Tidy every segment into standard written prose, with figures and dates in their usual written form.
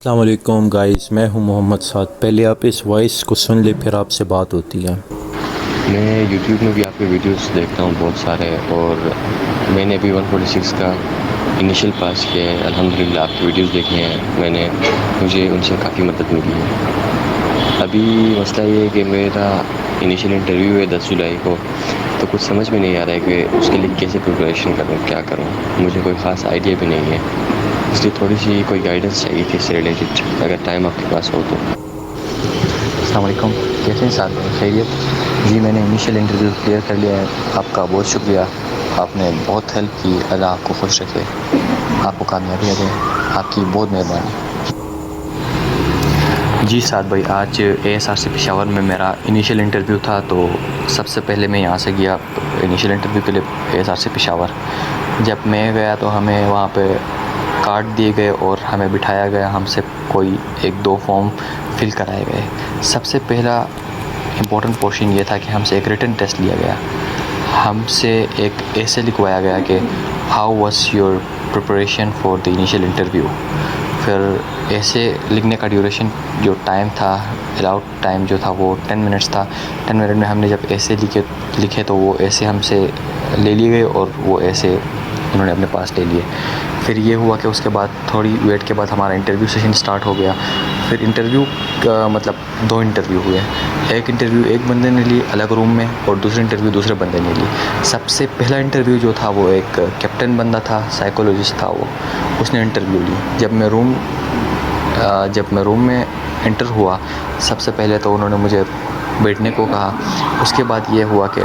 السلام علیکم گائز، میں ہوں محمد سعد۔ پہلے آپ اس وائس کو سن لے، پھر آپ سے بات ہوتی ہے۔ میں یوٹیوب میں بھی آپ کے ویڈیوز دیکھتا ہوں بہت سارے، اور میں نے ابھی 146 کا انیشیل پاس کیا ہے الحمدللہ۔ آپ کے ویڈیوز دیکھے ہیں مجھے ان سے کافی مدد ملی ہے۔ ابھی مسئلہ یہ ہے کہ میرا انیشیل انٹرویو ہے 10 جولائی کو، تو کچھ سمجھ میں نہیں آ رہا ہے کہ اس کے لیے کیسے پریپریشن کروں، کیا کروں۔ مجھے کوئی خاص آئیڈیا بھی نہیں ہے، اس لیے تھوڑی سی کوئی گائیڈنس چاہیے تھی اس سے ریلیٹڈ، اگر ٹائم آپ کے پاس ہو تو۔ السلام علیکم، کیسے ہیں صاحب؟ خیریت؟ جی میں نے انیشیل انٹرویو کلیئر کر لیا ہے۔ آپ کا بہت شکریہ، آپ نے بہت ہیلپ کی۔ اللہ آپ کو خوش رکھے، آپ کو کامیابی دے، آپ کی بہت مہربانی۔ جی سعد بھائی، آج ASRC پشاور میں میرا انیشیل انٹرویو تھا، تو سب سے پہلے میں یہاں سے گیا انیشیل انٹرویو کے لیے ASRC پشاور۔ جب میں گیا تو ہمیں وہاں پہ کارڈ دیے گئے اور ہمیں بٹھایا گیا، ہم سے کوئی 1-2 فارم فل کرائے گئے۔ سب سے پہلا امپورٹنٹ پورشن یہ تھا کہ ہم سے ایک ریٹن ٹیسٹ لیا گیا۔ ہم سے ایک ایسے لکھوایا گیا کہ how was your preparation for the initial interview. پھر ایسے لکھنے کا ڈیوریشن جو ٹائم تھا، الاؤڈ ٹائم جو تھا وہ 10 منٹس تھا۔ 10 منٹ میں ہم نے جب ایسے لکھے تو وہ ایسے ہم سے لے لیے گئے، اور وہ ایسے انہوں نے اپنے پاس لے لیے۔ پھر یہ ہوا کہ اس کے بعد تھوڑی ویٹ کے بعد ہمارا انٹرویو سیشن سٹارٹ ہو گیا۔ پھر انٹرویو کا مطلب 2 انٹرویو ہوئے۔ ایک انٹرویو ایک بندے نے لی الگ روم میں، اور دوسرا انٹرویو دوسرے بندے نے لی۔ سب سے پہلا انٹرویو جو تھا وہ ایک کیپٹن بندہ تھا، سائیکولوجسٹ تھا، اس نے انٹرویو لی۔ جب میں روم میں انٹر ہوا، سب سے پہلے تو انہوں نے مجھے بیٹھنے کو کہا۔ اس کے بعد یہ ہوا کہ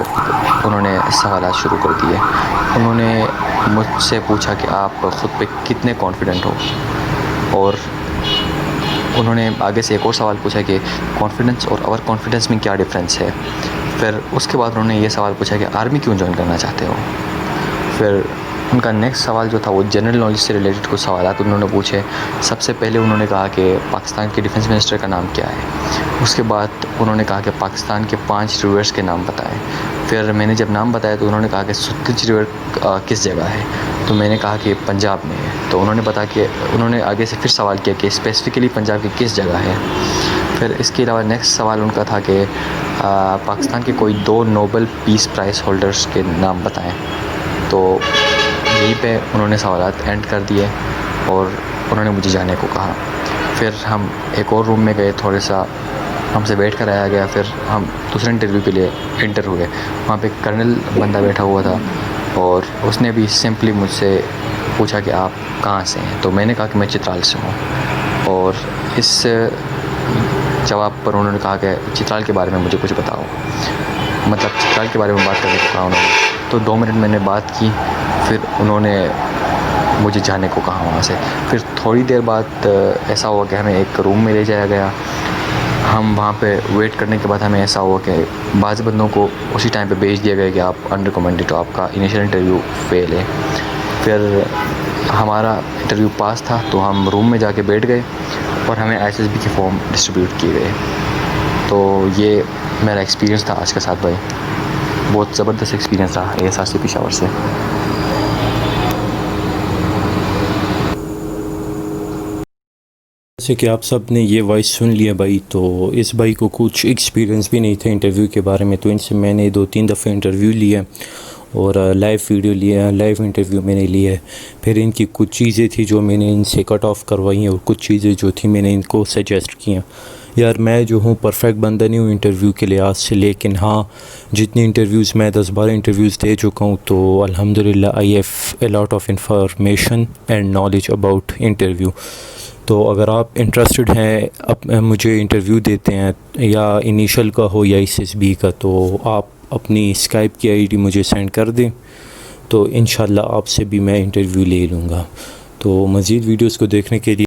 انہوں نے سوالات شروع کر دیے۔ انہوں نے مجھ سے پوچھا کہ آپ خود پہ کتنے کانفیڈنٹ ہو، اور انہوں نے آگے سے ایک اور سوال پوچھا کہ کانفیڈنس اور اوور کانفیڈنس میں کیا ڈفرینس ہے۔ پھر اس کے بعد انہوں نے یہ سوال پوچھا کہ آرمی کیوں جوائن کرنا چاہتے ہو۔ پھر ان کا نیکسٹ سوال جو تھا وہ جنرل نالج سے ریلیٹڈ کچھ سوالات انہوں نے پوچھے۔ سب سے پہلے انہوں نے کہا کہ پاکستان کے ڈیفنس منسٹر کا نام کیا ہے۔ اس کے بعد انہوں نے کہا کہ پاکستان کے 5 ریورس کے نام بتائیں۔ پھر میں نے جب نام بتایا تو انہوں نے کہا کہ ستلج ریور کس جگہ ہے، تو میں نے کہا کہ پنجاب میں ہے۔ تو انہوں نے آگے سے پھر سوال کیا کہ اسپیسیفکلی پنجاب کی کس جگہ ہے۔ پھر اس کے علاوہ نیکسٹ سوال ان کا تھا کہ پاکستان کے کوئی 2 نوبل پیس پرائز ہولڈرز کے نام بتائیں۔ تو یہیں پہ انہوں نے سوالات اینڈ کر دیے، اور انہوں نے مجھے جانے کو کہا۔ پھر ہم ایک اور روم میں گئے، تھوڑے سا ہم سے ویٹ کرایا گیا۔ پھر ہم دوسرے انٹرویو کے لیے انٹر ہوئے۔ وہاں پہ ایک کرنل بندہ بیٹھا ہوا تھا، اور اس نے بھی سمپلی مجھ سے پوچھا کہ آپ کہاں سے ہیں، تو میں نے کہا کہ میں چترال سے ہوں۔ اور اس جواب پر انہوں نے کہا کہ چترال کے بارے میں مجھے کچھ بتاؤ، مطلب چترال کے بارے میں بات کرنے کو کہا انہوں نے۔ تو 2 منٹ میں نے بات کی، پھر انہوں نے مجھے جانے کو کہا وہاں سے۔ پھر تھوڑی دیر بعد ایسا ہوا کہ ہمیں ایک روم میں لے جایا گیا۔ ہم وہاں پہ ویٹ کرنے کے بعد ہمیں ایسا ہوا کہ بعض بندوں کو اسی ٹائم پہ بھیج دیا گیا کہ آپ انڈر کمنڈیڈ ہو، آپ کا انیشیل انٹرویو فیل ہے۔ پھر ہمارا انٹرویو پاس تھا، تو ہم روم میں جا کے بیٹھ گئے، اور ہمیں SSB کے فارم ڈسٹریبیوٹ کیے گئے۔ تو یہ میرا ایکسپیرینس تھا آج کے ساتھ بھائی، بہت زبردست ایکسپیرینس رہا ASRC پشاور سے۔ جیسے کہ آپ سب نے یہ وائس سن لیا بھائی، تو اس بھائی کو کچھ ایکسپیرینس بھی نہیں تھا انٹرویو کے بارے میں، تو ان سے میں نے 2-3 دفعہ انٹرویو لیا، اور لائیو ویڈیو لیا، لائیو انٹرویو میں نے لیا۔ پھر ان کی کچھ چیزیں تھیں جو میں نے ان سے کٹ آف کروائی ہیں، اور کچھ چیزیں جو تھیں میں نے ان کو سجیسٹ کیا۔ یار میں جو ہوں پرفیکٹ بندہ نہیں ہوں انٹرویو کے لحاظ سے، لیکن ہاں جتنی انٹرویوز میں 10-12 انٹرویوز دے چکا ہوں، تو الحمدللہ I have a lot of information and knowledge about interview. تو اگر آپ انٹرسٹڈ ہیں مجھے انٹرویو دیتے ہیں، یا انیشل کا ہو یا SSB کا، تو آپ اپنی اسکائپ کی ID مجھے سینڈ کر دیں، تو انشاءاللہ آپ سے بھی میں انٹرویو لے لوں گا۔ تو مزید ویڈیوز کو دیکھنے کے لیے